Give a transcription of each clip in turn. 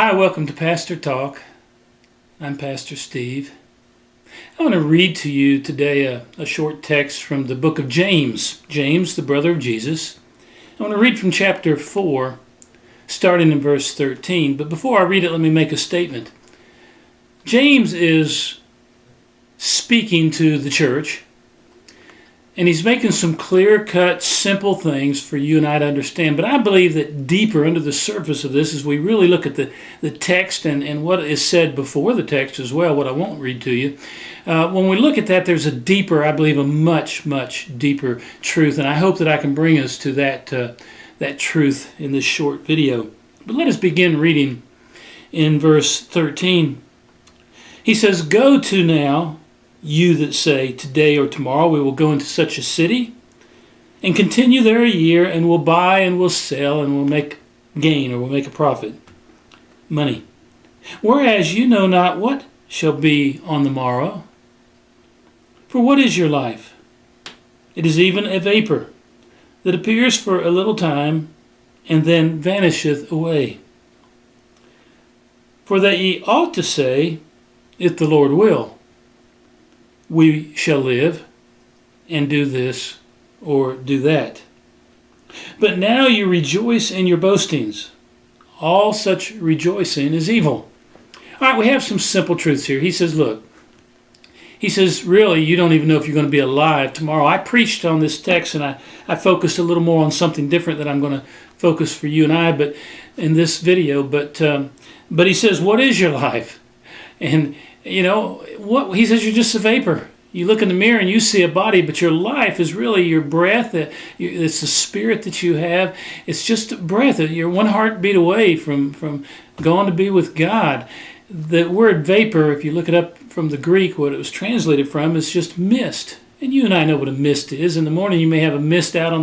Hi, welcome to Pastor Talk. I'm Pastor Steve. I want to read to you today a short text from the book of James, James, the brother of Jesus. I want to read from chapter 4, starting in verse 13. But before I read it, let me make a statement. James is speaking to the church, and he's making some clear-cut, simple things for you and I to understand. But I believe that deeper under the surface of this, as we really look at the text and what is said before the text as well, what I won't read to you, when we look at that, there's a deeper, I believe, a much, much deeper truth. And I hope that I can bring us to that truth in this short video. But let us begin reading in verse 13. He says, "Go to now, you that say, today or tomorrow we will go into such a city, and continue there a year, and we'll buy and we'll sell, and we'll make gain, or we'll make a profit, money. Whereas you know not what shall be on the morrow. For what is your life? It is even a vapor, that appears for a little time, and then vanisheth away. For that ye ought to say, if the Lord will, we shall live and do this or do that. But now you rejoice in your boastings. All such rejoicing is evil." All right, we have some simple truths here. He says, look, he says, really, you don't even know if you're going to be alive tomorrow. I preached on this text, and I focused a little more on something different that I'm going to focus for you and I, but in this video. But he says, what is your life? And you know, what he says, you're just a vapor. You look in the mirror and you see a body, but your life is really your breath. It's the spirit that you have. It's just a breath. You're one heartbeat away from going to be with God. The word vapor, if you look it up from the Greek, what it was translated from is just mist. And you and I know what a mist is. In the morning, you may have a mist out on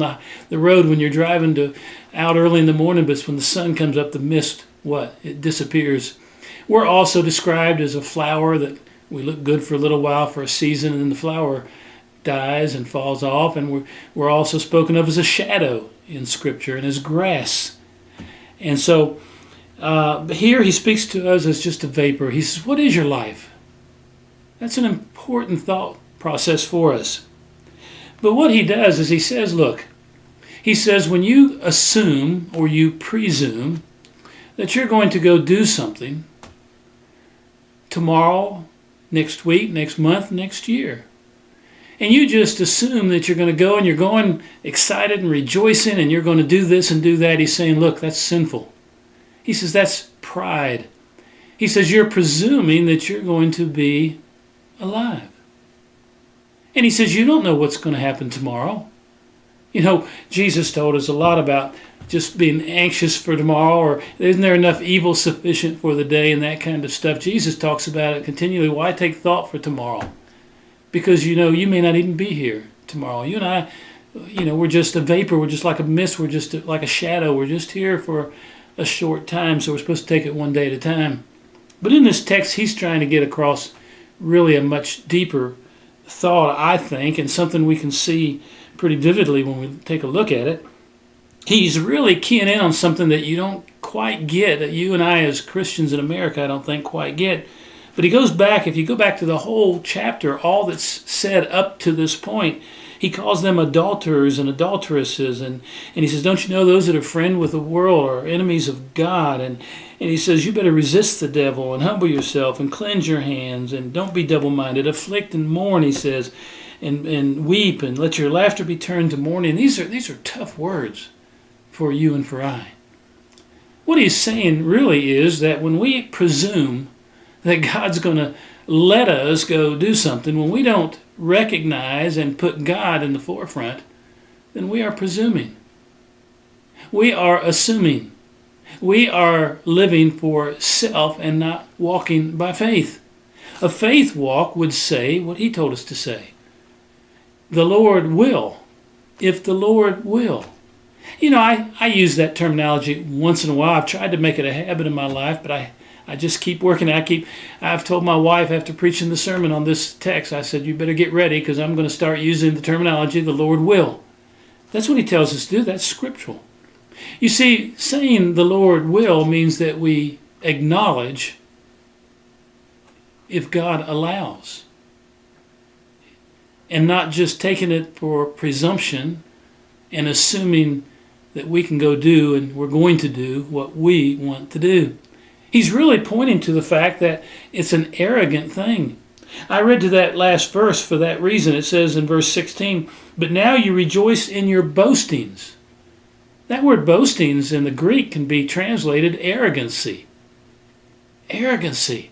the road when you're driving out early in the morning, but when the sun comes up, the mist, it disappears. We're also described as a flower that we look good for a little while, for a season, and then the flower dies and falls off. And we're also spoken of as a shadow in Scripture and as grass. And so here he speaks to us as just a vapor. He says, what is your life? That's an important thought process for us. But what he does is he says, look, he says when you assume or you presume that you're going to go do something tomorrow, next week, next month, next year, and you just assume that you're going to go and you're going excited and rejoicing and you're going to do this and do that, he's saying, look, that's sinful. He says that's pride. He says you're presuming that you're going to be alive. And he says you don't know what's going to happen tomorrow. You know, Jesus told us a lot about just being anxious for tomorrow, or isn't there enough evil sufficient for the day, and that kind of stuff. Jesus talks about it continually. Why take thought for tomorrow? Because, you know, you may not even be here tomorrow. You and I, you know, we're just a vapor. We're just like a mist. We're just like a shadow. We're just here for a short time, so we're supposed to take it one day at a time. But in this text, he's trying to get across really a much deeper thought, I think, and something we can see pretty vividly when we take a look at it. He's really keying in on something that you don't quite get, that you and I as Christians in America I don't think quite get. But he goes back, if you go back to the whole chapter, all that's said up to this point, he calls them adulterers and adulteresses. And he says, don't you know those that are friend with the world are enemies of God? And he says, you better resist the devil and humble yourself and cleanse your hands and don't be double-minded. Afflict and mourn, he says, and weep and let your laughter be turned to mourning. These are tough words for you and for I. What he's saying really is that when we presume that God's going to let us go do something, when we don't recognize and put God in the forefront, then we are presuming. We are assuming. We are living for self and not walking by faith. A faith walk would say what he told us to say. The Lord will, if the Lord will. You know, I use that terminology once in a while. I've tried to make it a habit in my life, but I just keep working. I've told my wife after preaching the sermon on this text, I said, you better get ready because I'm going to start using the terminology, the Lord will. That's what he tells us to do. That's scriptural. You see, saying the Lord will means that we acknowledge if God allows. And not just taking it for presumption and assuming that we can go do and we're going to do what we want to do. He's really pointing to the fact that it's an arrogant thing. I read to that last verse for that reason. It says in verse 16, "But now you rejoice in your boastings." That word boastings in the Greek can be translated arrogancy. Arrogancy.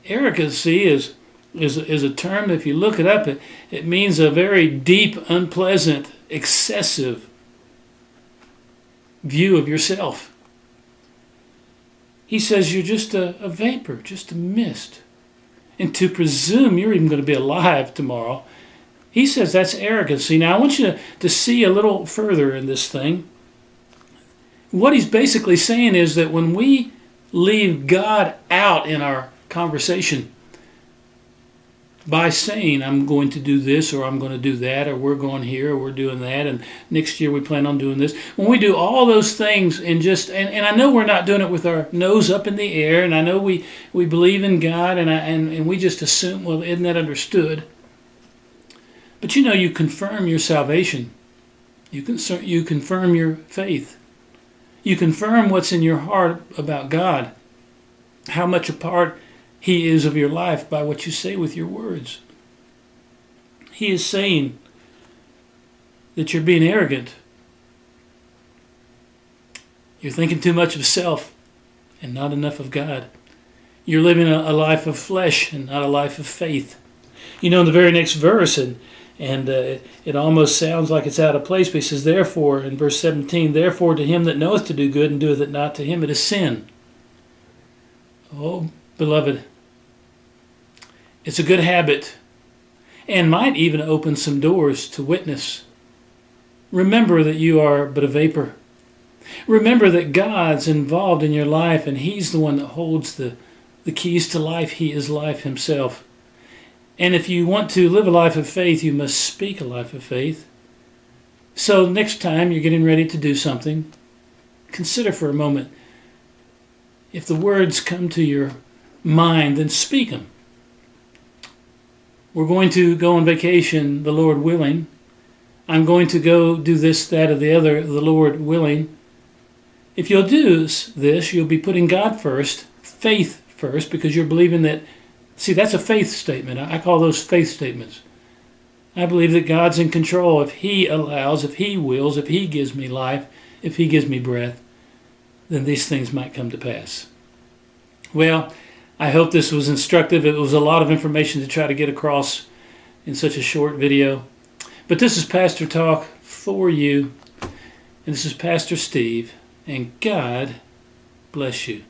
Arrogancy is a term, if you look it up, it means a very deep, unpleasant, excessive view of yourself. He says you're just a vapor, just a mist. And to presume you're even going to be alive tomorrow, he says that's arrogancy. Now, I want you to see a little further in this thing. What he's basically saying is that when we leave God out in our conversation by saying, I'm going to do this, or I'm going to do that, or we're going here, or we're doing that, and next year we plan on doing this. When we do all those things and I know we're not doing it with our nose up in the air, and I know we believe in God, and we just assume, well, isn't that understood? But you confirm your salvation. You confirm your faith. You confirm what's in your heart about God, how much a part He is of your life by what you say with your words. He is saying that you're being arrogant. You're thinking too much of self and not enough of God. You're living a life of flesh and not a life of faith. In the very next verse, and it almost sounds like it's out of place, but he says, therefore, in verse 17, "Therefore to him that knoweth to do good and doeth it not, to him it is sin." Oh, beloved, it's a good habit and might even open some doors to witness. Remember that you are but a vapor. Remember that God's involved in your life, and He's the one that holds the keys to life. He is life Himself. And if you want to live a life of faith, you must speak a life of faith. So next time you're getting ready to do something, consider for a moment. If the words come to your mind, then speak them. We're going to go on vacation, the Lord willing. I'm going to go do this, that, or the other, the Lord willing. If you'll do this, you'll be putting God first, faith first, because you're believing that. See, that's a faith statement. I call those faith statements. I believe that God's in control. If He allows, if He wills, if He gives me life, if He gives me breath, then these things might come to pass. Well, I hope this was instructive. It was a lot of information to try to get across in such a short video. But this is Pastor Talk for you. And this is Pastor Steve. And God bless you.